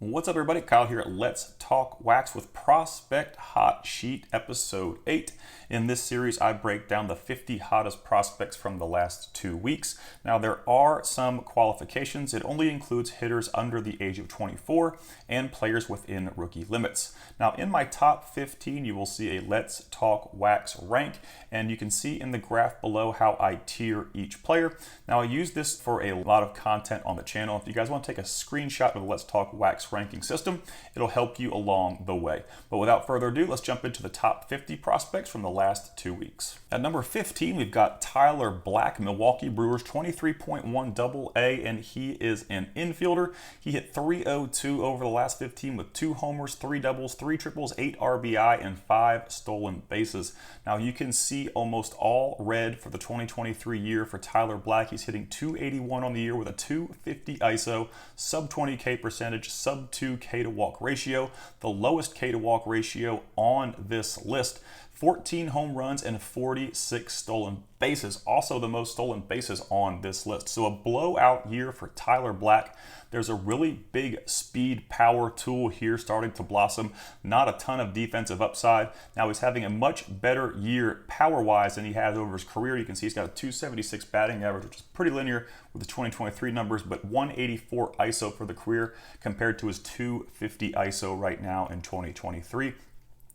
What's up, everybody? Kyle here at Let's Talk Wax with Prospect Hot Sheet, episode 8. In this series, I break down the 50 hottest prospects from the last 2 weeks. Now, there are some qualifications. It only includes hitters under the age of 24 and players within rookie limits. Now, in my top 15, you will see a Let's Talk Wax rank, and you can see in the graph below how I tier each player. Now, I use this for a lot of content on the channel. If you guys want to take a screenshot of the Let's Talk Wax ranking system, it'll help you along the way. But without further ado, let's jump into the top 50 prospects from the last 2 weeks. At number 15, we've got Tyler Black, Milwaukee Brewers, 23.1 AA, and he is an infielder. He hit .302 over the last 15 with 2 homers, 3 doubles, 3 triples, 8 RBI, and 5 stolen bases. Now, you can see almost all red for the 2023 year for Tyler Black. He's hitting .281 on the year with a .250 ISO, sub 20K percentage, sub 2 K to walk ratio, the lowest K to walk ratio on this list. 14 home runs and 46 stolen bases. Also the most stolen bases on this list. So a blowout year for Tyler Black. There's a really big speed power tool here starting to blossom. Not a ton of defensive upside. Now he's having a much better year power-wise than he has over his career. You can see he's got a .276 batting average, which is pretty linear with the 2023 numbers, but 184 ISO for the career compared to his .250 ISO right now in 2023.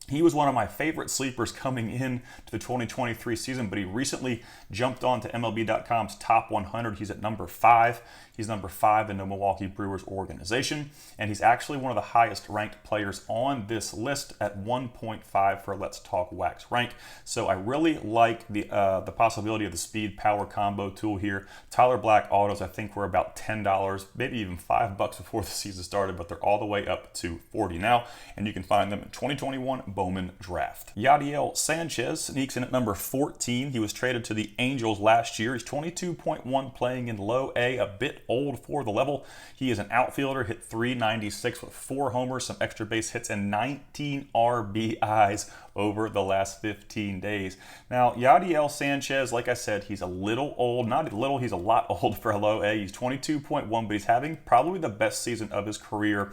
He was one of my favorite sleepers coming in to the 2023 season, but he recently jumped on to MLB.com's top 100. He's at number 5. He's number 5 in the Milwaukee Brewers organization, and he's actually one of the highest ranked players on this list at 1.5 for Let's Talk Wax rank. So I really like the possibility of the speed power combo tool here. Tyler Black autos, I think, were about $10, maybe even $5 before the season started, but they're all the way up to 40 now, and you can find them in 2021 Bowman draft. Yadiel Sanchez sneaks in at number 14. He was traded to the Angels last year. He's 22.1, playing in low A, a bit old for the level. He is an outfielder, hit .396 with 4 homers, some extra base hits, and 19 RBIs over the last 15 days. Now, Yadiel Sanchez, like I said, he's a little old. Not a little, he's a lot old for a low A. He's 22.1, but he's having probably the best season of his career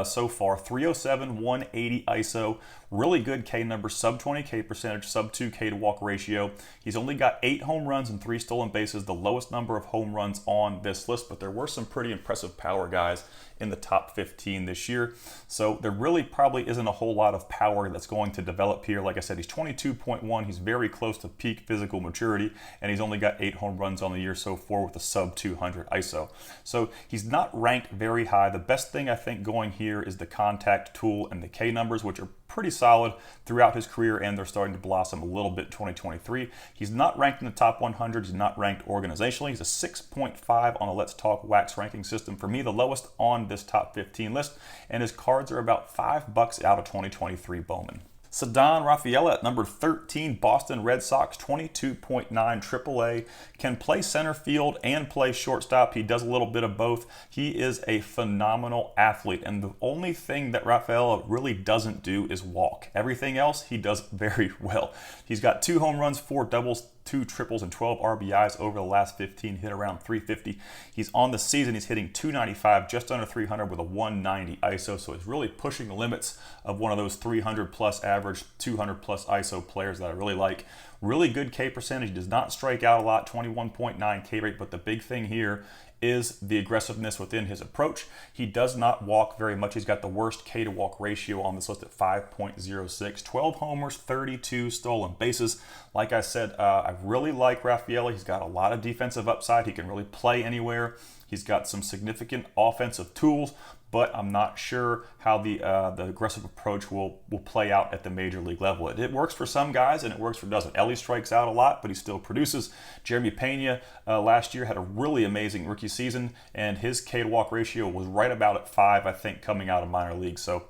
so far. 307, 180 ISO, really good K number, sub 20K percentage, sub 2K to walk ratio. He's only got 8 home runs and 3 stolen bases, the lowest number of home runs on this list, but there were some pretty impressive power guys in the top 15 this year. So there really probably isn't a whole lot of power that's going to develop here. Like I said, he's 22.1. He's very close to peak physical maturity, and he's only got 8 home runs on the year so far with a sub 200 ISO. So he's not ranked very high. The best thing I think going here is the contact tool and the K numbers, which are pretty solid throughout his career, and they're starting to blossom a little bit in 2023. He's not ranked in the top 100. He's not ranked organizationally. He's a 6.5 on the Let's Talk Wax ranking system. For me, the lowest on this top 15 list, and his cards are about $5 out of 2023 Bowman. Ceddanne Rafaela at number 13, Boston Red Sox, 22.9 AAA, can play center field and play shortstop. He does a little bit of both. He is a phenomenal athlete, and the only thing that Rafaela really doesn't do is walk. Everything else he does very well. He's got 2 home runs, 4 doubles, 2 triples, and 12 RBIs over the last 15, hit around .350. He's on the season, he's hitting .295, just under 300 with a 190 ISO, so he's really pushing the limits of one of those 300 plus average, 200 plus ISO players that I really like. Really good K percentage, he does not strike out a lot, 21.9 K rate, but the big thing here is the aggressiveness within his approach. He does not walk very much. He's got the worst K to walk ratio on this list at 5.06. 12 homers, 32 stolen bases. Like I said, I really like Rafaela. He's got a lot of defensive upside. He can really play anywhere. He's got some significant offensive tools, but I'm not sure how the aggressive approach will play out at the major league level. It works for some guys and it works for doesn't. Ellie strikes out a lot, but he still produces. Jeremy Pena last year had a really amazing rookie season, and his K to walk ratio was right about at 5, I think, coming out of minor league. So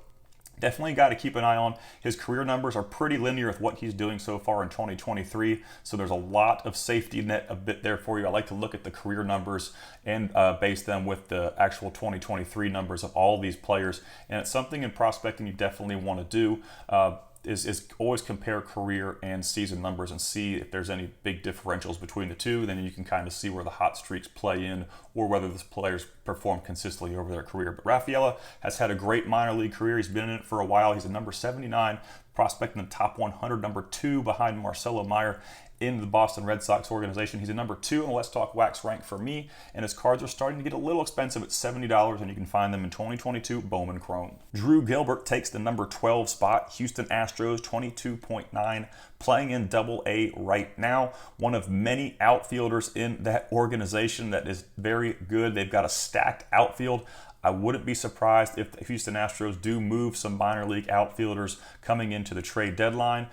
definitely got to keep an eye on. His career numbers are pretty linear with what he's doing so far in 2023, so there's a lot of safety net a bit there for you. I like to look at the career numbers and base them with the actual 2023 numbers of all these players, and it's something in prospecting you definitely want to do. is always compare career and season numbers and see if there's any big differentials between the two. Then you can kind of see where the hot streaks play in or whether the players perform consistently over their career. But Rafaela has had a great minor league career. He's been in it for a while. He's a number 79 prospect in the top 100, number 2 behind Marcelo Meyer in the Boston Red Sox organization. He's a number 2 in the Let's Talk Wax rank for me, and his cards are starting to get a little expensive at $70, and you can find them in 2022 Bowman Chrome. Drew Gilbert takes the number 12 spot. Houston Astros, 22.9, playing in Double-A right now. One of many outfielders in that organization that is very good. They've got a stacked outfield. I wouldn't be surprised if the Houston Astros do move some minor league outfielders coming into the trade deadline.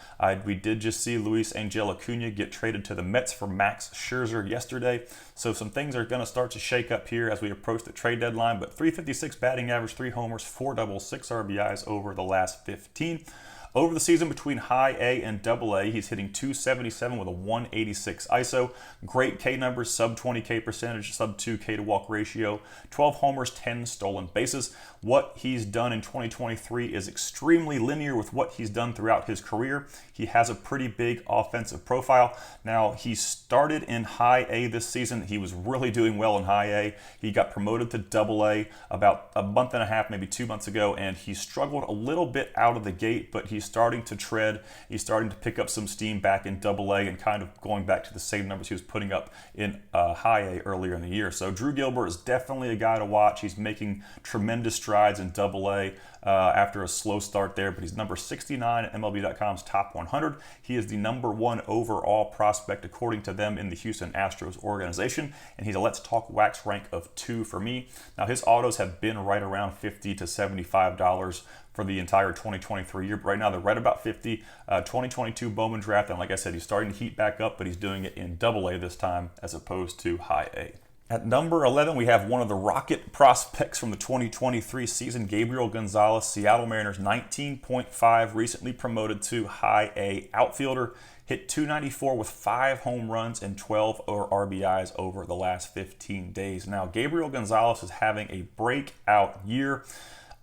We did just see Luis Angel Acuna get traded to the Mets for Max Scherzer yesterday. So some things are going to start to shake up here as we approach the trade deadline. But 356 batting average, 3 homers, 4 doubles, 6 RBIs over the last 15. Over the season between high A and double A, he's hitting .277 with a 186 ISO. Great K numbers, sub 20K percentage, sub 2K to walk ratio, 12 homers, 10 stolen bases. What he's done in 2023 is extremely linear with what he's done throughout his career. He has a pretty big offensive profile. Now, he started in high A this season. He was really doing well in high A. He got promoted to double A about a month and a half, maybe 2 months ago, and he struggled a little bit out of the gate, but he's starting to tread. He's starting to pick up some steam back in double A and kind of going back to the same numbers he was putting up in high A earlier in the year. So Drew Gilbert is definitely a guy to watch. He's making tremendous strides in double A after a slow start there, but he's number 69 at MLB.com's top 100. He is the number 1 overall prospect according to them in the Houston Astros organization, and he's a Let's Talk Wax rank of 2 for me. Now, his autos have been right around $50 to $75 for the entire 2023 year. But right now, they're right about 50. 2022 Bowman draft, and like I said, he's starting to heat back up, but he's doing it in double A this time as opposed to high A. At number 11, we have one of the rocket prospects from the 2023 season, Gabriel Gonzalez, Seattle Mariners, 19.5, recently promoted to high A outfielder. Hit .294 with 5 home runs and 12 RBIs over the last 15 days. Now, Gabriel Gonzalez is having a breakout year.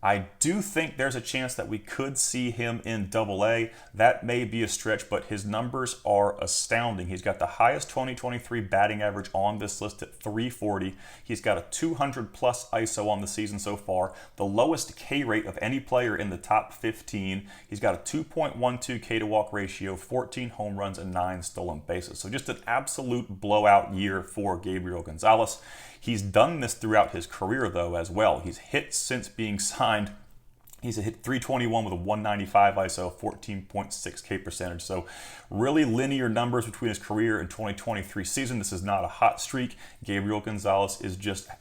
I do think there's a chance that we could see him in double A. That may be a stretch, but his numbers are astounding. He's got the highest 2023 batting average on this list at 340. He's got a 200 plus ISO on the season so far, the lowest K rate of any player in the top 15. He's got a 2.12 K to walk ratio, 14 home runs, and 9 stolen bases. So just an absolute blowout year for Gabriel Gonzalez. He's done this throughout his career, though, as well. He's hit since being signed. He's hit .321 with a 195 ISO, 14.6 K percentage. So really linear numbers between his career and 2023 season. This is not a hot streak. Gabriel Gonzalez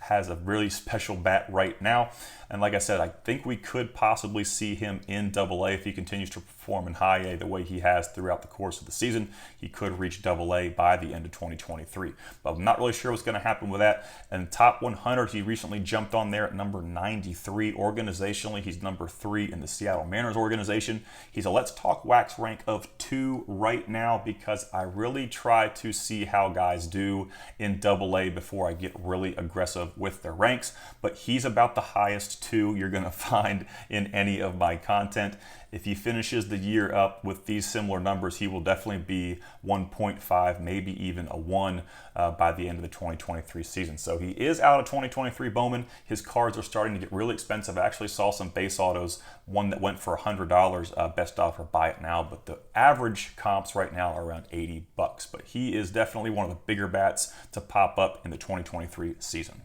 has a really special bat right now. And like I said, I think we could possibly see him in double A if he continues to perform in high A the way he has throughout the course of the season. He could reach double A by the end of 2023. But I'm not really sure what's going to happen with that. And top 100, he recently jumped on there at number 93. Organizationally, he's number 3 in the Seattle Mariners organization. He's a Let's Talk Wax rank of 2 right now because I really try to see how guys do in double A before I get really aggressive with their ranks. But he's about the highest 2 you're going to find in any of my content. If he finishes the year up with these similar numbers, he will definitely be 1.5, maybe even a 1 by the end of the 2023 season. So he is out of 2023 Bowman. His cards are starting to get really expensive. I actually saw some base autos, one that went for $100, best offer, buy it now. But the average comps right now are around $80. But he is definitely one of the bigger bats to pop up in the 2023 season.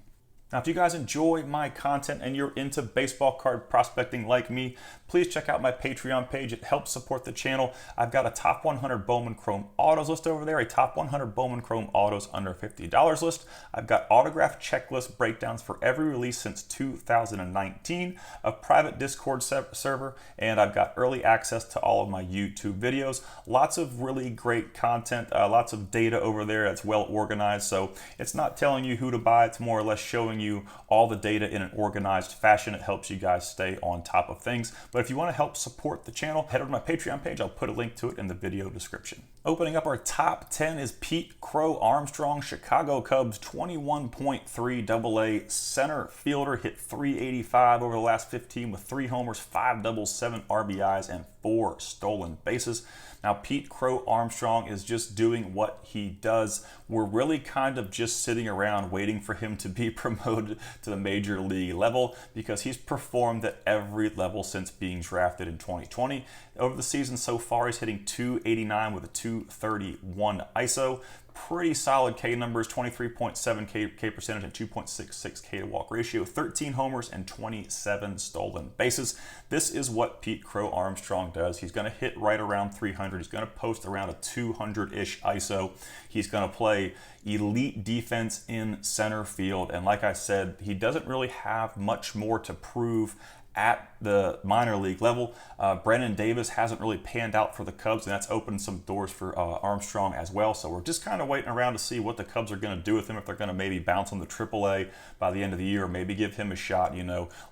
Now, if you guys enjoy my content and you're into baseball card prospecting like me, please check out my Patreon page. It helps support the channel. I've got a top 100 Bowman Chrome Autos list over there, a top 100 Bowman Chrome Autos under $50 list. I've got autograph checklist breakdowns for every release since 2019, a private Discord server, and I've got early access to all of my YouTube videos. Lots of really great content, lots of data over there that's well organized. So it's not telling you who to buy, it's more or less showing you all the data in an organized fashion. It helps you guys stay on top of things. But if you want to help support the channel, head over to my Patreon page. I'll put a link to it in the video description. Opening up our top 10 is Pete Crow Armstrong, Chicago Cubs, 21.3 AA center fielder, hit .385 over the last 15 with 3 homers, 5 doubles, 7 RBIs, and 4 stolen bases. Now, Pete Crow Armstrong is just doing what he does. We're really kind of just sitting around waiting for him to be promoted to the major league level because he's performed at every level since being drafted in 2020. Over the season so far, he's hitting .289 with a .231 ISO. Pretty solid K numbers, 23.7 K percentage and 2.66 K to walk ratio, 13 homers and 27 stolen bases. This is what Pete Crow Armstrong does. He's going to hit right around 300. He's going to post around a 200-ish ISO. He's going to play elite defense in center field. And like I said, he doesn't really have much more to prove at the minor league level. Brennan Davis hasn't really panned out for the Cubs, and that's opened some doors for Armstrong as well. So we're just kind of waiting around to see what the Cubs are going to do with him, if they're going to maybe bounce him to AAA by the end of the year, or maybe give him a shot,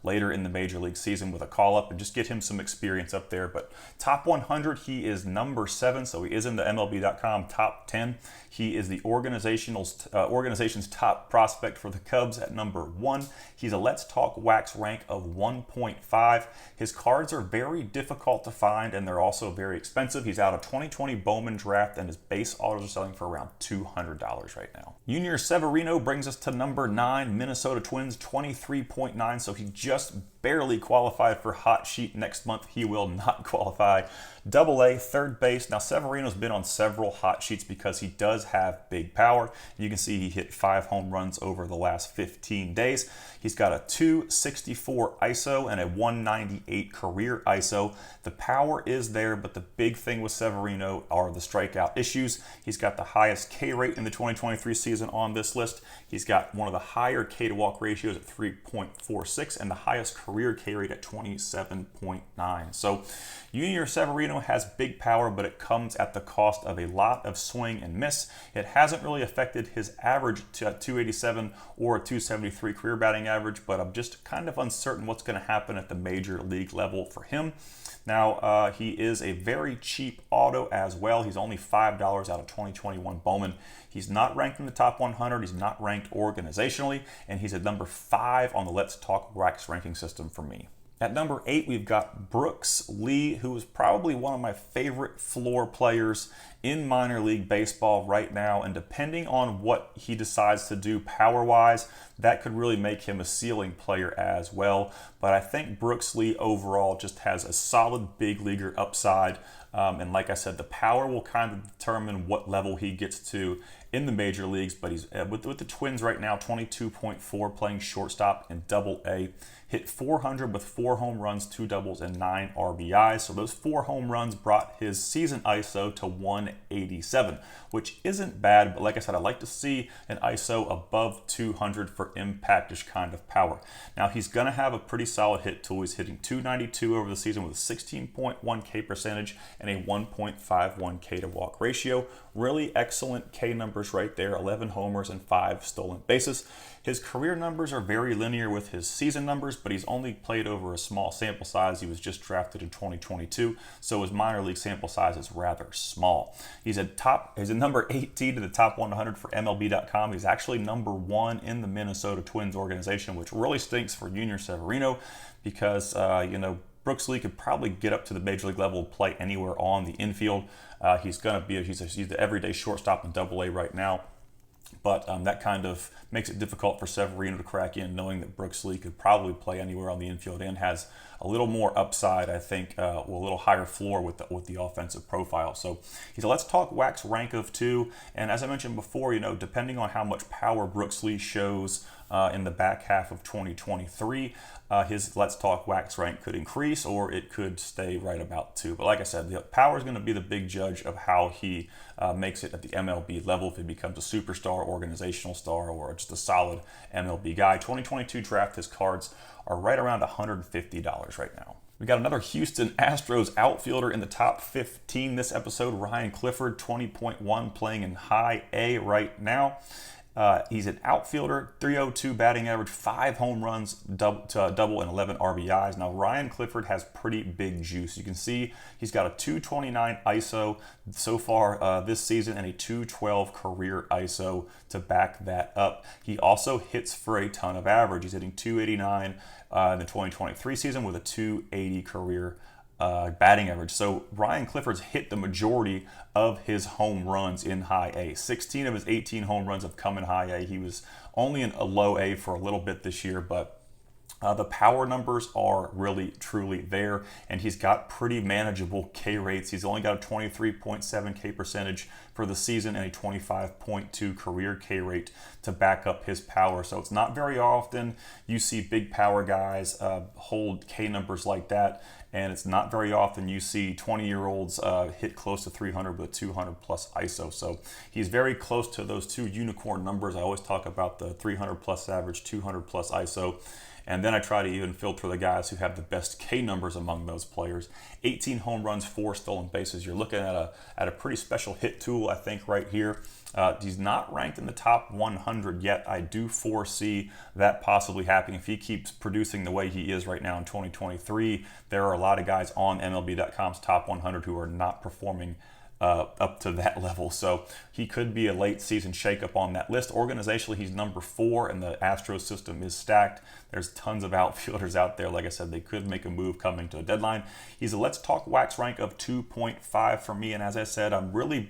later in the major league season with a call-up and just get him some experience up there. But top 100, he is number 7, so he is in the MLB.com top 10. He is the organization's top prospect for the Cubs at number 1. He's a Let's Talk Wax rank of 1.5. His cards are very difficult to find, and they're also very expensive. He's out of 2020 Bowman draft, and his base autos are selling for around $200 right now. Junior Severino brings us to number 9, Minnesota Twins, 23.9, so he just barely qualified for hot sheet next month. He will not qualify. AA, third base. Now, Severino's been on several hot sheets because he does have big power. You can see he hit 5 home runs over the last 15 days. He's got a .264 ISO and a .198 career ISO. The power is there, but the big thing with Severino are the strikeout issues. He's got the highest K rate in the 2023 season on this list. He's got one of the higher K to walk ratios at 3.46 and the highest career K rate at 27.9. So Junior Severino has big power, but it comes at the cost of a lot of swing and miss. It hasn't really affected his average to 287 or a 273 career batting average, but I'm just kind of uncertain what's going to happen at the major league level for him. Now, he is a very cheap auto as well. He's only $5 out of 2021 Bowman. He's not ranked in the top 100. He's not ranked organizationally, and he's at number 5 on the Let's Talk Wax ranking system for me. At number 8, we've got Brooks Lee, who is probably one of my favorite floor players in minor league baseball right now. And depending on what he decides to do power-wise, that could really make him a ceiling player as well. But I think Brooks Lee overall just has a solid big leaguer upside. And like I said, the power will kind of determine what level he gets to in the major leagues. But he's with the Twins right now, 22.4, playing shortstop in AA. Hit 400 with 4 home runs, 2 doubles, and 9 RBIs. So those 4 home runs brought his season ISO to 187, which isn't bad. But like I said, I'd like to see an ISO above 200 for impact-ish kind of power. Now, he's going to have a pretty solid hit tool. He's hitting 292 over the season with a 16.1 K percentage and a 1.51 K to walk ratio. Really excellent K numbers right there, 11 homers and 5 stolen bases. His career numbers are very linear with his season numbers, but he's only played over a small sample size. He was just drafted in 2022, so his minor league sample size is rather small. He's a number 18 in the top 100 for MLB.com. He's actually number 1 in the Minnesota Twins organization, which really stinks for Junior Severino because, Brooks Lee could probably get up to the major league level and play anywhere on the infield. He's the everyday shortstop in AA right now. But that kind of makes it difficult for Severino to crack in, knowing that Brooks Lee could probably play anywhere on the infield and has a little more upside, I think, a little higher floor with the offensive profile. So he's a Let's Talk Wax rank of 2. And as I mentioned before, depending on how much power Brooks Lee shows in the back half of 2023, his Let's Talk Wax rank could increase or it could stay right about 2. But like I said, the power is going to be the big judge of how he makes it at the MLB level, if he becomes a superstar, organizational star, or just a solid MLB guy. 2022 draft, his cards are right around $150 right now. We got another Houston Astros outfielder in the top 15 this episode, Ryan Clifford, 20.1, playing in high A right now. He's an outfielder, 302 batting average, 5 home runs, double, and 11 RBIs. Now, Ryan Clifford has pretty big juice. You can see he's got a 229 ISO so far this season and a 212 career ISO to back that up. He also hits for a ton of average. He's hitting 289 in the 2023 season with a 280 career batting average. So Ryan Clifford's hit the majority of his home runs in high A. 16 of his 18 home runs have come in high A. He was only in a low A for a little bit this year, but the power numbers are really, truly there, and he's got pretty manageable K rates. He's only got a 23.7 K percentage for the season and a 25.2 career K rate to back up his power. So it's not very often you see big power guys hold K numbers like that, and it's not very often you see 20-year-olds hit close to 300 with 200 plus ISO. So he's very close to those two unicorn numbers. I always talk about the 300 plus average, 200 plus ISO. And then I try to even filter the guys who have the best K numbers among those players. 18 home runs, 4 stolen bases. You're looking at a pretty special hit tool, I think, right here. He's not ranked in the top 100 yet. I do foresee that possibly happening. If he keeps producing the way he is right now in 2023, there are a lot of guys on MLB.com's top 100 who are not performing up to that level. So he could be a late season shakeup on that list. Organizationally, he's number 4, and the Astros system is stacked. There's tons of outfielders out there. Like I said, they could make a move coming to a deadline. He's a Let's Talk Wax rank of 2.5 for me. And as I said, I'm really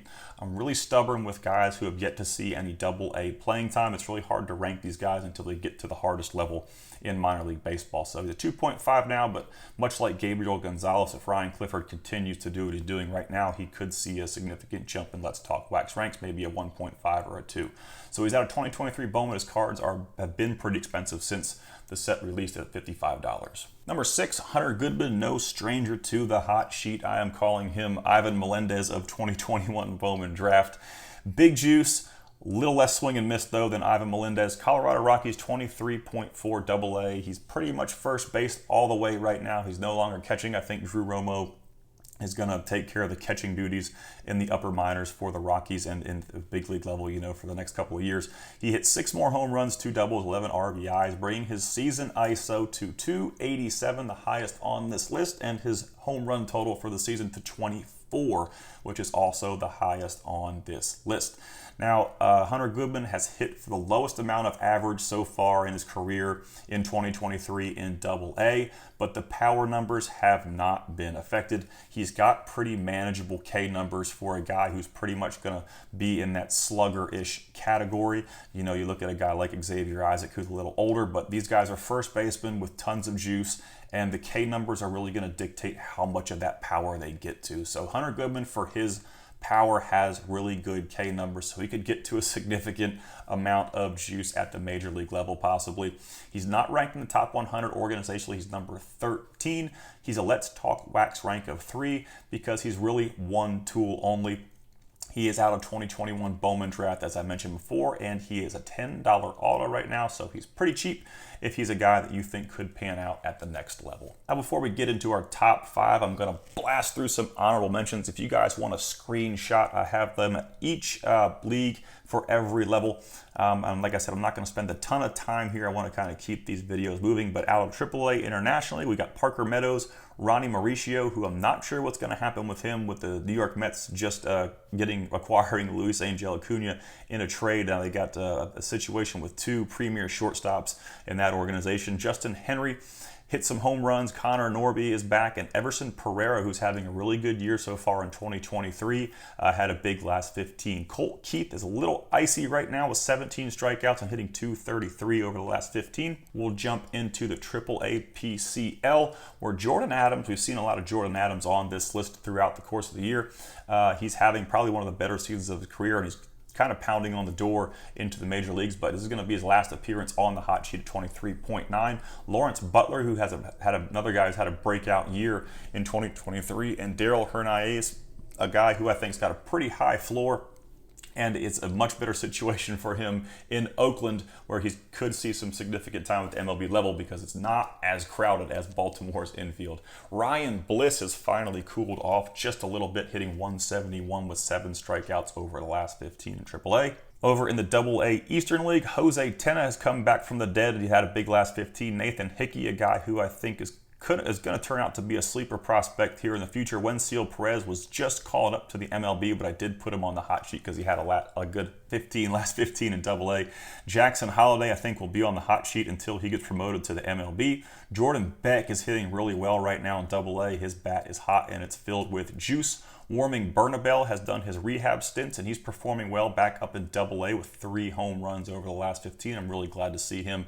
stubborn with guys who have yet to see any AA playing time. It's really hard to rank these guys until they get to the hardest level in minor league baseball. So he's a 2.5 now, but much like Gabriel Gonzalez, if Ryan Clifford continues to do what he's doing right now, he could see a significant jump in Let's Talk Wax ranks, maybe a 1.5 or a 2. So he's out of 2023 Bowman. His cards have been pretty expensive since the set released at $55. Number 6, Hunter Goodman, no stranger to the hot sheet. I am calling him Ivan Melendez of 2021 Bowman draft. Big juice, little less swing and miss though than Ivan Melendez. Colorado Rockies 23.4 AA. He's pretty much first base all the way right now. He's no longer catching. I think Drew Romo is going to take care of the catching duties in the upper minors for the Rockies and in the big league level, for the next couple of years. He hit 6 more home runs, 2 doubles, 11 RBIs, bringing his season ISO to 287, the highest on this list, and his home run total for the season to 24, which is also the highest on this list. Now, Hunter Goodman has hit for the lowest amount of average so far in his career in 2023 in AA, but the power numbers have not been affected. He's got pretty manageable K numbers for a guy who's pretty much going to be in that slugger-ish category. You look at a guy like Xavier Isaac, who's a little older, but these guys are first basemen with tons of juice, and the K numbers are really going to dictate how much of that power they get to. So Hunter Goodman, for his power, has really good K numbers, so he could get to a significant amount of juice at the major league level possibly. He's not ranked in the top 100 organizationally. He's number 13. He's a Let's Talk Wax rank of 3 because he's really one tool only. He is out of 2021 Bowman draft, as I mentioned before, and he is a $10 auto right now, so he's pretty cheap if he's a guy that you think could pan out at the next level. Now, before we get into our top 5, I'm going to blast through some honorable mentions. If you guys want a screenshot, I have them at each league for every level. And like I said, I'm not going to spend a ton of time here. I want to kind of keep these videos moving. But out of AAA internationally, we got Parker Meadows, Ronnie Mauricio, who I'm not sure what's going to happen with him, with the New York Mets just acquiring Luis Angel Acuna in a trade. Now they got a situation with 2 premier shortstops in that organization. Justin Henry hit some home runs. Connor Norby is back, and Everson Pereira, who's having a really good year so far in 2023, had a big last 15. Colt Keith is a little icy right now with 17 strikeouts and hitting .233 over the last 15. We'll jump into the AAA PCL, where Jordan Adams, we've seen a lot of Jordan Adams on this list throughout the course of the year. He's having probably one of the better seasons of his career, and he's kind of pounding on the door into the major leagues, but this is going to be his last appearance on the hot sheet at 23.9. Lawrence Butler, who has another guy who's had a breakout year in 2023, and Daryl Hernandez, a guy who I think's got a pretty high floor, and it's a much better situation for him in Oakland, where he could see some significant time at the MLB level because it's not as crowded as Baltimore's infield. Ryan Bliss has finally cooled off just a little bit, hitting .171 with 7 strikeouts over the last 15 in AAA. Over in the AA Eastern League, Jose Tena has come back from the dead. He had a big last 15. Nathan Hickey, a guy who I think is is going to turn out to be a sleeper prospect here in the future. Wensiel Perez was just called up to the MLB, but I did put him on the hot sheet because he had a good last 15 in Double-A. Jackson Holliday, I think, will be on the hot sheet until he gets promoted to the MLB. Jordan Beck is hitting really well right now in Double-A. His bat is hot and it's filled with juice. Warming Bernabel has done his rehab stints, and he's performing well back up in Double-A with 3 home runs over the last 15. I'm really glad to see him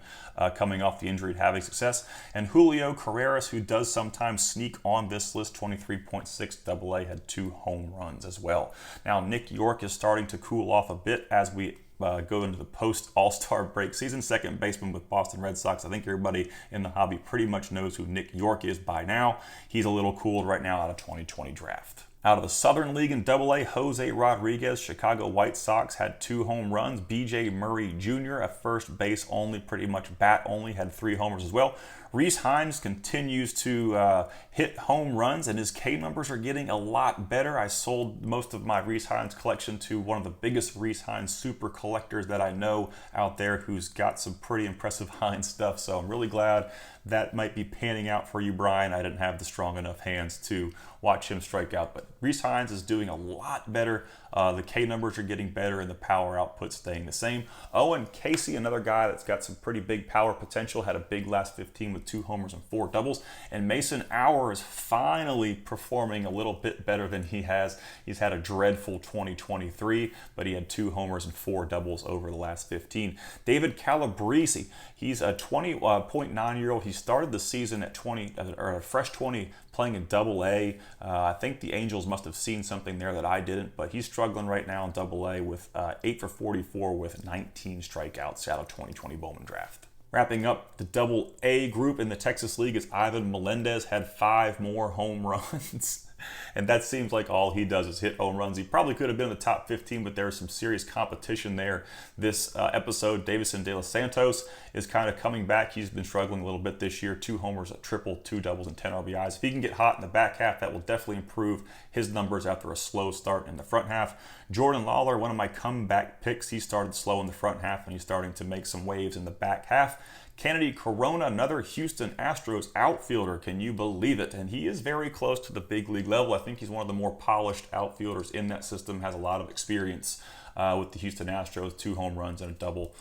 coming off the injury and having success. And Julio Carreras, who does sometimes sneak on this list, 23.6 Double-A, had 2 home runs as well. Now, Nick York is starting to cool off a bit as we go into the post-All-Star break season. Second baseman with Boston Red Sox. I think everybody in the hobby pretty much knows who Nick York is by now. He's a little cooled right now out of 2020 draft. Out of the Southern League in Double-A, Jose Rodriguez, Chicago White Sox, had 2 home runs. B.J. Murray Jr., a first base only, pretty much bat only, had 3 homers as well. Rhys Hines continues to hit home runs, and his K numbers are getting a lot better. I sold most of my Rhys Hines collection to one of the biggest Rhys Hines super collectors that I know out there, who's got some pretty impressive Hines stuff. So I'm really glad that might be panning out for you, Brian. I didn't have the strong enough hands to watch him strike out, but Rhys Hines is doing a lot better. The K numbers are getting better and the power output staying the same. Owen Casey, another guy that's got some pretty big power potential, had a big last 15 with 2 homers and 4 doubles. And Mason Auer is finally performing a little bit better than he has. He's had a dreadful 2023, but he had 2 homers and 4 doubles over the last 15. David Calabrese, he's a 20.9-year-old. He started the season at 20, or a fresh 20, playing in Double-A. I think the Angels must have seen something there that I didn't, but he's struggling right now in Double-A with 8 for 44 with 19 strikeouts out of 2020 Bowman draft. Wrapping up the Double-A group in the Texas League is Ivan Melendez, had 5 more home runs. And that seems like all he does is hit home runs. He probably could have been in the top 15, but there was some serious competition there this episode. Davison De Los Santos is kind of coming back. He's been struggling a little bit this year. 2 homers, a triple, 2 doubles, and 10 RBIs. If he can get hot in the back half, that will definitely improve his numbers after a slow start in the front half. Jordan Lawler, one of my comeback picks, he started slow in the front half, and he's starting to make some waves in the back half. Kennedy Corona, another Houston Astros outfielder. Can you believe it? And he is very close to the big league level. I think he's one of the more polished outfielders in that system, has a lot of experience with the Houston Astros, 2 home runs and a double.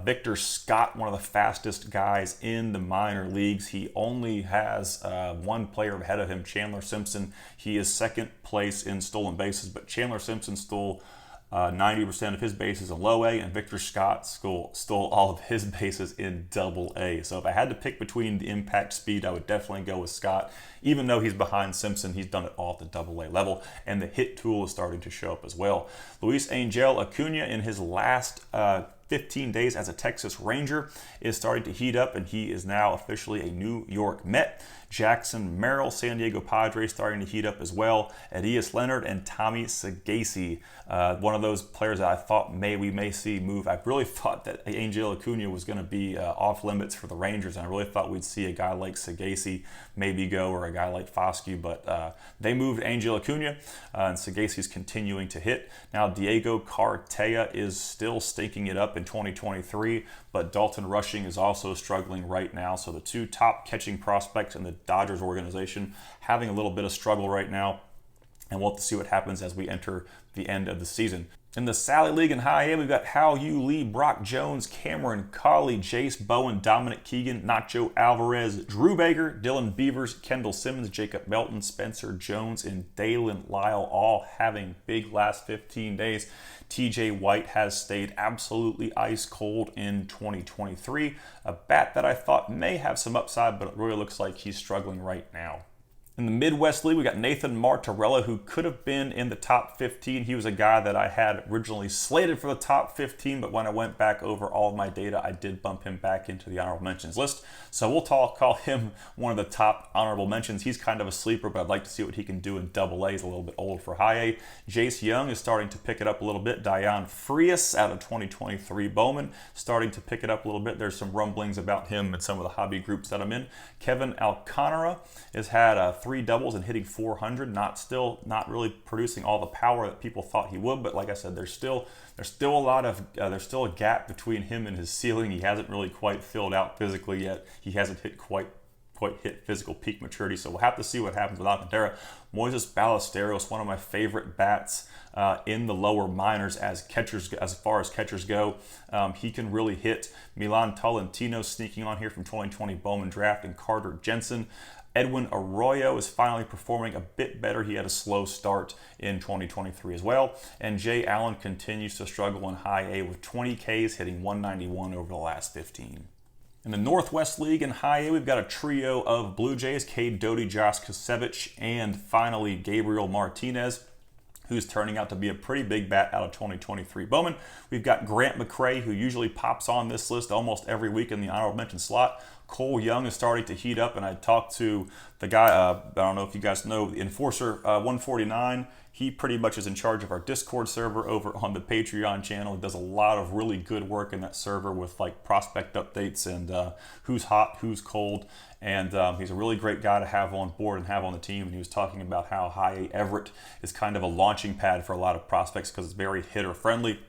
Victor Scott, one of the fastest guys in the minor leagues. He only has 1 player ahead of him, Chandler Simpson. He is second place in stolen bases, but Chandler Simpson stole 90% of his bases in low A, and Victor Scott stole all of his bases in double A. So if I had to pick between the impact speed, I would definitely go with Scott. Even though he's behind Simpson, he's done it all at the double A level, and the hit tool is starting to show up as well. Luis Angel Acuna, in his last 15 days as a Texas Ranger, is starting to heat up, and he is now officially a New York Met. Jackson Merrill, San Diego Padres, starting to heat up as well. Elias Leonard and Tommy Sagasi, one of those players that I thought we may see move. I really thought that Angel Acuna was going to be off limits for the Rangers, and I really thought we'd see a guy like Sagasi maybe go, or a guy like Foscue, but they moved Angel Acuna, and Sagasi's continuing to hit. Now Diego Cartaya is still stinking it up in 2023, but Dalton Rushing is also struggling right now. So the 2 top catching prospects in the Dodgers organization having a little bit of struggle right now, and we'll have to see what happens as we enter the end of the season. In the Sally League in High A, we've got Hal Yu Lee, Brock Jones, Cameron Colley, Jace Bowen, Dominic Keegan, Nacho Alvarez, Drew Baker, Dylan Beavers, Kendall Simmons, Jacob Melton, Spencer Jones, and Dalen Lyle, all having big last 15 days. TJ White has stayed absolutely ice cold in 2023. A bat that I thought may have some upside, but it really looks like he's struggling right now. In the Midwest League, we got Nathan Martorella, who could have been in the top 15. He was a guy that I had originally slated for the top 15, but when I went back over all of my data, I did bump him back into the honorable mentions list. So we'll call him one of the top honorable mentions. He's kind of a sleeper, but I'd like to see what he can do in Double A. He's a little bit old for High A. Jace Young is starting to pick it up a little bit. Dion Frias out of 2023 Bowman starting to pick it up a little bit. There's some rumblings about him in some of the hobby groups that I'm in. Kevin Alcantara has had 3 doubles and hitting 400. Not really producing all the power that people thought he would, but like I said, there's still a gap between him and his ceiling. He hasn't really quite filled out physically yet. He hasn't hit quite quite hit physical peak maturity. So we'll have to see what happens with Alcantara. Moises Ballesteros, one of my favorite bats in the lower minors as far as catchers go. He can really hit. Milan Tolentino sneaking on here from 2020 Bowman draft, and Carter Jensen. Edwin Arroyo is finally performing a bit better. He had a slow start in 2023 as well. And Jay Allen continues to struggle in high A with 20 Ks, hitting 191 over the last 15. In the Northwest League in high A, we've got a trio of Blue Jays: Cade Doughty, Josh Kusevich, and finally Gabriel Martinez, who's turning out to be a pretty big bat out of 2023 Bowman. We've got Grant McCray, who usually pops on this list almost every week in the honorable mention slot. Cole Young is starting to heat up, and I talked to the guy, I don't know if you guys know, the Enforcer 149. He pretty much is in charge of our Discord server over on the Patreon channel. He does a lot of really good work in that server with like prospect updates and who's hot, who's cold. And he's a really great guy to have on board and have on the team. And he was talking about how high A Everett is kind of a launching pad for a lot of prospects because it's very hitter friendly.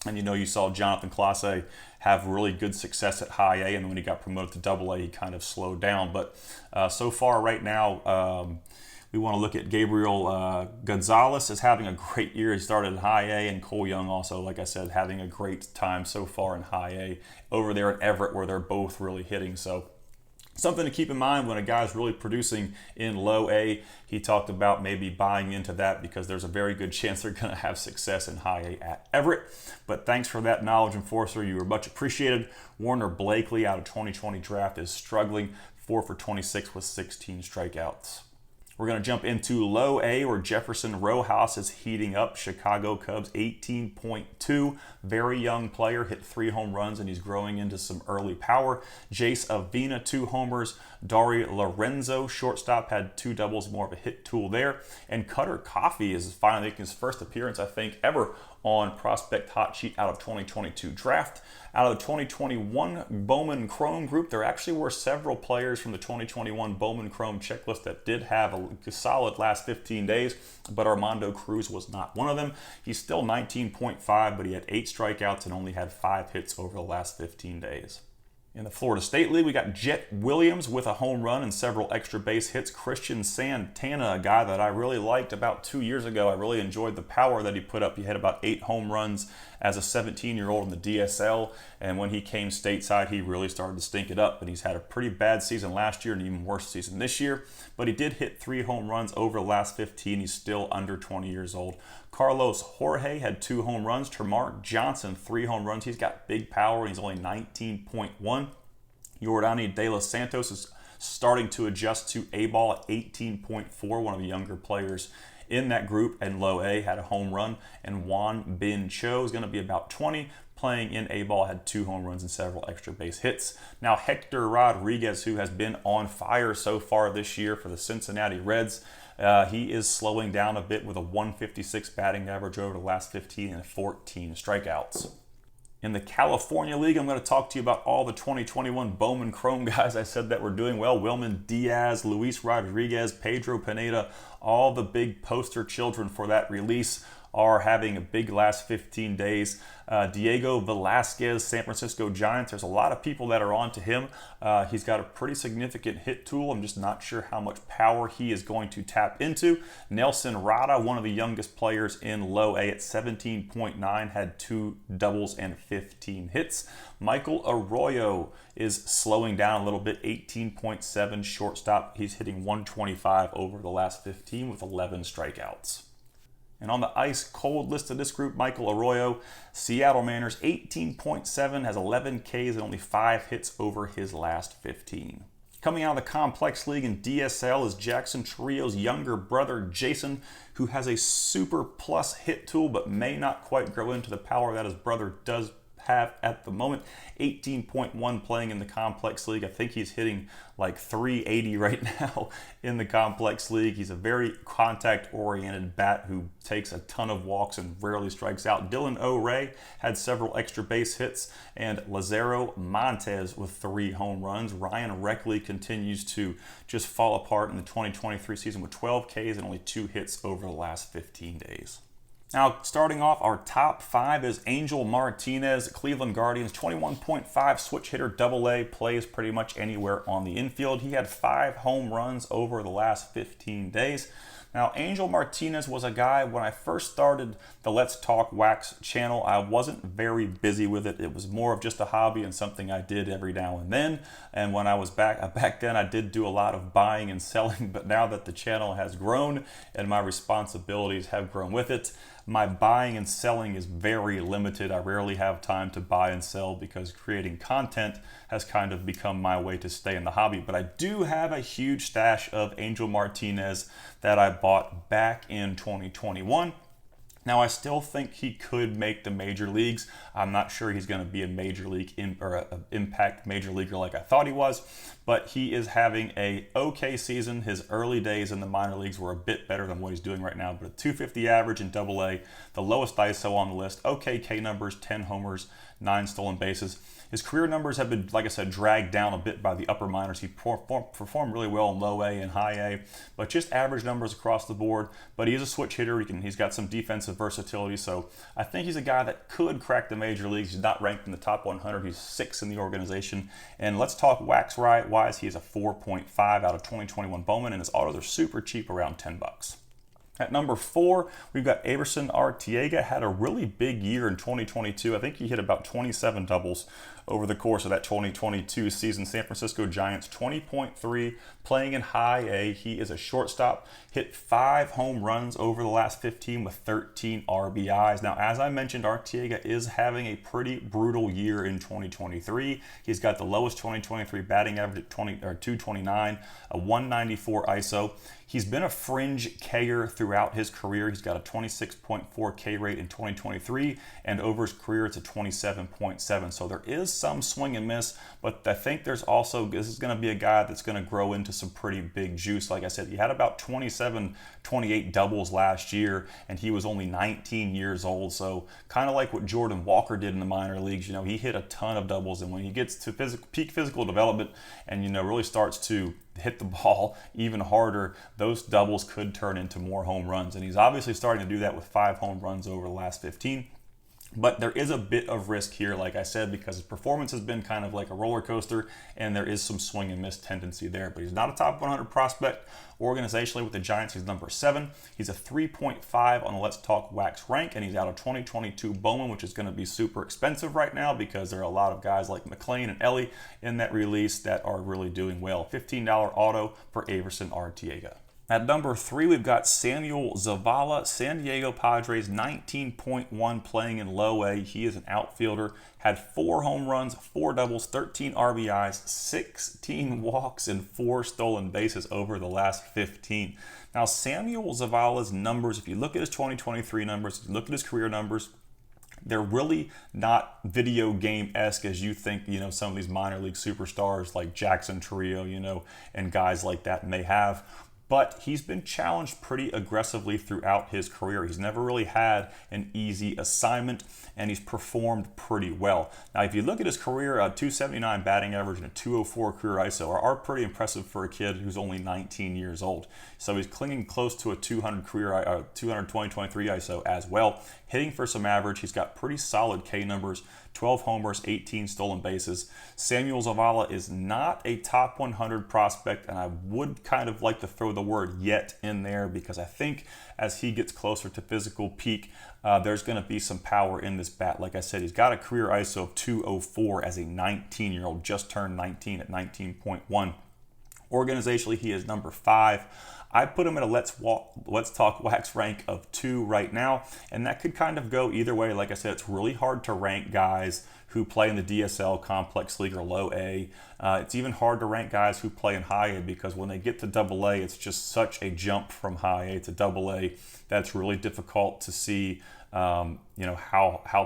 And you saw Jonathan Clase have really good success at high A, and when he got promoted to double A, he kind of slowed down. But so far right now, we want to look at Gabriel Gonzalez is having a great year. He started in high A, and Cole Young also, like I said, having a great time so far in high A over there at Everett, where they're both really hitting. So something to keep in mind when a guy's really producing in low A. He talked about maybe buying into that because there's a very good chance they're going to have success in high A at Everett. But thanks for that knowledge, Enforcer. You were much appreciated. Warner Blakely out of 2020 draft is struggling, 4 for 26 with 16 strikeouts. We're going to jump into low A, where Jefferson Rojas is heating up. Chicago Cubs, 18.2. Very young player, hit 3 home runs, and he's growing into some early power. Jace Avina, 2 homers. Dari Lorenzo, shortstop, had 2 doubles, more of a hit tool there. And Cutter Coffee is finally making his first appearance, I think, ever on Prospect Hot Sheet out of 2022 draft. Out of the 2021 Bowman Chrome group, there actually were several players from the 2021 Bowman Chrome checklist that did have a solid last 15 days, but Armando Cruz was not one of them. He's still 19.5, but he had 8 strikeouts and only had 5 hits over the last 15 days. In the Florida State League, we got Jet Williams with a home run and several extra base hits. Christian Santana, a guy that I really liked about 2 years ago. I really enjoyed the power that he put up. He had about 8 home runs as a 17-year-old in the DSL, and when he came stateside, he really started to stink it up. And he's had a pretty bad season last year and even worse season this year, but he did hit 3 home runs over the last 15. He's still under 20 years old. Carlos Jorge had 2 home runs. Termark Johnson, 3 home runs. He's got big power, and he's only 19.1. Yordani De Los Santos is starting to adjust to A-ball at 18.4, one of the younger players in that group, and low A had a home run. And Juan Bin Cho is going to be about 20, playing in A-ball, had 2 home runs and several extra base hits. Now Hector Rodriguez, who has been on fire so far this year for the Cincinnati Reds, he is slowing down a bit with a 156 batting average over the last 15 and 14 strikeouts. In the California League, I'm going to talk to you about all the 2021 Bowman Chrome guys I said that were doing well. Wilman Diaz, Luis Rodriguez, Pedro Pineda, all the big poster children for that release are having a big last 15 days. Diego Velasquez, San Francisco Giants, there's a lot of people that are on to him. He's got a pretty significant hit tool. I'm just not sure how much power he is going to tap into. Nelson Rada, one of the youngest players in low A at 17.9, had 2 doubles and 15 hits. Michael Arroyo is slowing down a little bit, 18.7 shortstop. He's hitting 125 over the last 15 with 11 strikeouts. And on the ice cold list of this group, Michael Arroyo, Seattle Mariners, 18.7, has 11 Ks and only 5 hits over his last 15. Coming out of the Complex League in DSL is Jackson Chourio's younger brother, Jason, who has a super plus hit tool but may not quite grow into the power that his brother does have at the moment. 18.1 playing in the Complex League. I think he's hitting like 380 right now in the Complex League. He's a very contact-oriented bat who takes a ton of walks and rarely strikes out. Dylan O'Ray had several extra base hits, and Lazaro Montes with 3 home runs. Ryan Reckley continues to just fall apart in the 2023 season with 12 Ks and only 2 hits over the last 15 days. Now, starting off, our top 5 is Angel Martinez, Cleveland Guardians, 21.5 switch hitter, AA, plays pretty much anywhere on the infield. He had 5 home runs over the last 15 days. Now, Angel Martinez was a guy, when I first started the Let's Talk Wax channel, I wasn't very busy with it. It was more of just a hobby and something I did every now and then. And when I was back then, I did do a lot of buying and selling. But now that the channel has grown and my responsibilities have grown with it, my buying and selling is very limited. I rarely have time to buy and sell because creating content has kind of become my way to stay in the hobby. But I do have a huge stash of Angel Martinez that I bought back in 2021. Now, I still think he could make the major leagues. I'm not sure he's going to be a major league impact major leaguer like I thought he was, but he is having a okay season. His early days in the minor leagues were a bit better than what he's doing right now, but a 250 average in AA, the lowest ISO on the list, okay K numbers, 10 homers, 9 stolen bases. His career numbers have been, like I said, dragged down a bit by the upper minors. He performed really well in low A and high A, but just average numbers across the board. But he is a switch hitter. He's got some defensive versatility, so I think he's a guy that could crack the major leagues. He's not ranked in the top 100. He's 6th in the organization. And Let's Talk Wax wise, he is a 4.5 out of 2021 Bowman, and his autos are super cheap, around $10. At number 4, we've got Averson Arteaga. Had a really big year in 2022. I think he hit about 27 doubles over the course of that 2022 season. San Francisco Giants, 20.3, playing in high A. He is a shortstop. Hit 5 home runs over the last 15 with 13 RBIs. Now, as I mentioned, Arteaga is having a pretty brutal year in 2023. He's got the lowest 2023 batting average at 229, a 194 ISO. He's been a fringe K-er throughout his career. He's got a 26.4 K rate in 2023, and over his career it's a 27.7. So there is some swing and miss, but I think there's also, this is going to be a guy that's going to grow into some pretty big juice. Like I said, he had about 27, 28 doubles last year, and he was only 19 years old. So kind of like what Jordan Walker did in the minor leagues, he hit a ton of doubles, and when he gets to peak physical development and, really starts to hit the ball even harder, those doubles could turn into more home runs. And he's obviously starting to do that with 5 home runs over the last 15. But there is a bit of risk here, like I said, because his performance has been kind of like a roller coaster, and there is some swing and miss tendency there. But he's not a top 100 prospect. Organizationally with the Giants, he's number 7. He's a 3.5 on the Let's Talk Wax rank, and he's out of 2022 Bowman, which is going to be super expensive right now because there are a lot of guys like McLean and Ellie in that release that are really doing well. $15 auto for Averson Arteaga. At number 3, we've got Samuel Zavala, San Diego Padres, 19.1, playing in low A. He is an outfielder, had 4 home runs, 4 doubles, 13 RBIs, 16 walks, and 4 stolen bases over the last 15. Now, Samuel Zavala's numbers, if you look at his 2023 numbers, if you look at his career numbers, they're really not video game-esque as you think, some of these minor league superstars like Jackson Chourio, and guys like that may have. But he's been challenged pretty aggressively throughout his career. He's never really had an easy assignment, and he's performed pretty well. Now, if you look at his career, a 279 batting average and a 204 career ISO are pretty impressive for a kid who's only 19 years old. So he's clinging close to a 200 2023 ISO as well. Hitting for some average, he's got pretty solid K numbers, 12 homers, 18 stolen bases. Samuel Zavala is not a top 100 prospect, and I would kind of like to throw the word yet in there because I think as he gets closer to physical peak, there's going to be some power in this bat. Like I said, he's got a career ISO of 204 as a 19-year-old, just turned 19 at 19.1. Organizationally, he is number 5. I put him at a Let's Talk Wax rank of 2 right now, and that could kind of go either way. Like I said, it's really hard to rank guys who play in the DSL Complex League or Low A. It's even hard to rank guys who play in High A because when they get to Double A, it's just such a jump from High A to Double A that's really difficult to see. How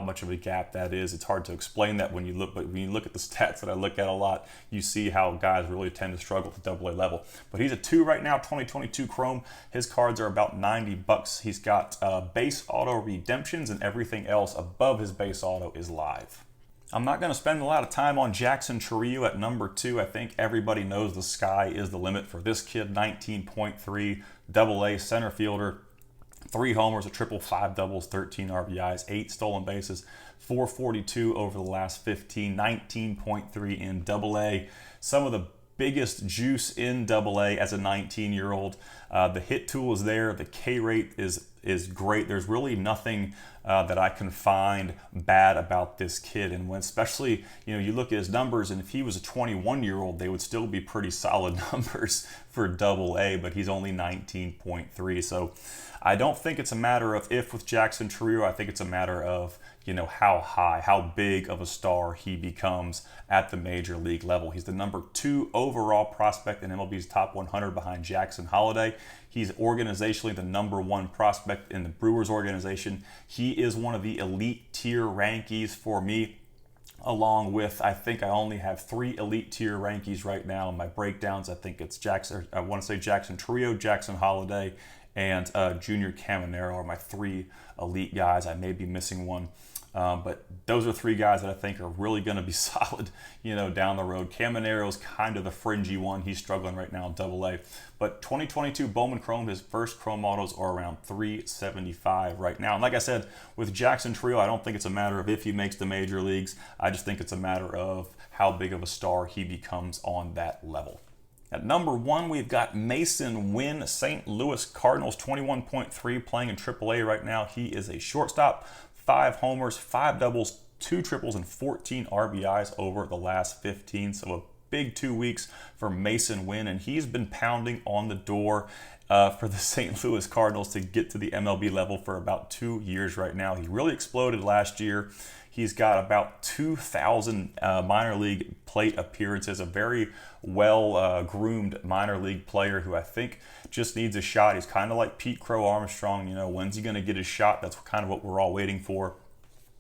much of a gap that is. It's hard to explain that when you look, but when you look at the stats that I look at a lot, you see how guys really tend to struggle at the Double A level. But he's a 2 right now, 2022 Chrome. His cards are about $90. He's got base auto redemptions, and everything else above his base auto is live. I'm not going to spend a lot of time on Jackson Chourio at number 2. I think everybody knows the sky is the limit for this kid. 19.3 Double A center fielder. 3 homers, a triple, 5 doubles, 13 RBIs, 8 stolen bases, 442 over the last 15, 19.3 in Double-A. Some of the biggest juice in Double-A as a 19-year-old. The hit tool is there. The K rate is great. There's really nothing that I can find bad about this kid. And when, especially, you look at his numbers, and if he was a 21-year-old, they would still be pretty solid numbers for Double-A, but he's only 19.3. So I don't think it's a matter of if with Jackson Chourio. I think it's a matter of, how high, how big of a star he becomes at the major league level. He's the number 2 overall prospect in MLB's top 100 behind Jackson Holliday. He's organizationally the number 1 prospect in the Brewers organization. He is one of the elite tier rankies for me, along with, I think I only have 3 elite tier rankies right now in my breakdowns. I think it's Jackson Chourio, Jackson Holliday, and Junior Caminero are my 3 elite guys. I may be missing one. But those are 3 guys that I think are really going to be solid, down the road. Caminero's kind of the fringy one. He's struggling right now in Double-A. But 2022 Bowman Chrome, his first Chrome autos are around 375 right now. And like I said, with Jackson Chourio, I don't think it's a matter of if he makes the major leagues. I just think it's a matter of how big of a star he becomes on that level. At number 1, we've got Masyn Winn, St. Louis Cardinals, 21.3, playing in AAA right now. He is a shortstop. 5 homers, 5 doubles, 2 triples, and 14 RBIs over the last 15. So a big 2 weeks for Masyn Winn, and he's been pounding on the door for the St. Louis Cardinals to get to the MLB level for about 2 years right now. He really exploded last year. He's got about 2,000 minor league plate appearances, a very well-groomed minor league player who I think just needs a shot. He's kind of like Pete Crow Armstrong. When's he going to get his shot? That's kind of what we're all waiting for,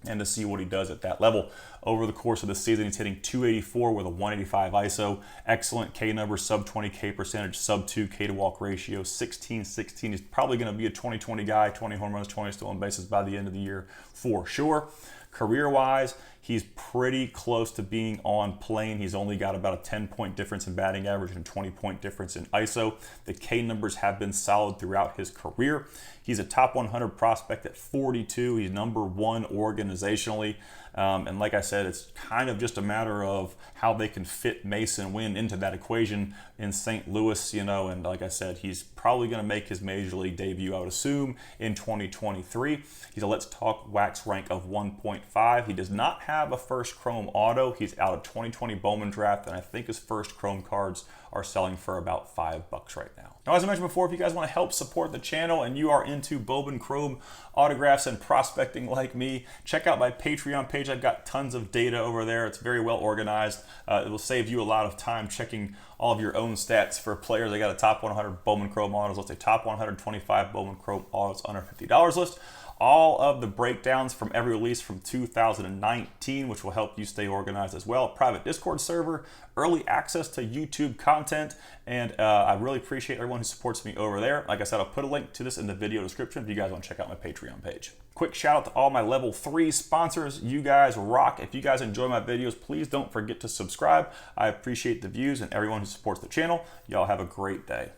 and to see what he does at that level. Over the course of the season, he's hitting 284 with a 185 ISO, excellent K number, sub 20 K percentage, sub 2 K to walk ratio, 16-16. He's probably going to be a 20-20 guy, 20 home runs, 20 stolen bases by the end of the year for sure. Career-wise, he's pretty close to being on plane. He's only got about a 10-point difference in batting average and 20-point difference in ISO. The K numbers have been solid throughout his career. He's a top 100 prospect at 42. He's number 1 organizationally. And like I said, it's kind of just a matter of how they can fit Masyn Winn into that equation in St. Louis, and like I said, he's probably going to make his major league debut, I would assume, in 2023. He's a Let's Talk Wax rank of 1.5. He does not have a first Chrome auto. He's out of 2020 Bowman draft, and I think his first Chrome cards are selling for about $5 right now. Now, as I mentioned before, if you guys want to help support the channel and you are into Bowman Chrome autographs and prospecting like me, check out my Patreon page. I've got tons of data over there. It's very well organized. It will save you a lot of time checking all of your own stats for players. I got a top 100 Bowman Chrome autos. Let's say top 125 Bowman Chrome autos under $50 list. All of the breakdowns from every release from 2019, which will help you stay organized as well. A private Discord server, early access to YouTube content, and I really appreciate everyone who supports me over there. Like I said, I'll put a link to this in the video description if you guys want to check out my Patreon page. Quick shout out to all my level 3 sponsors. You guys rock. If you guys enjoy my videos, please don't forget to subscribe. I appreciate the views and everyone who supports the channel. Y'all have a great day.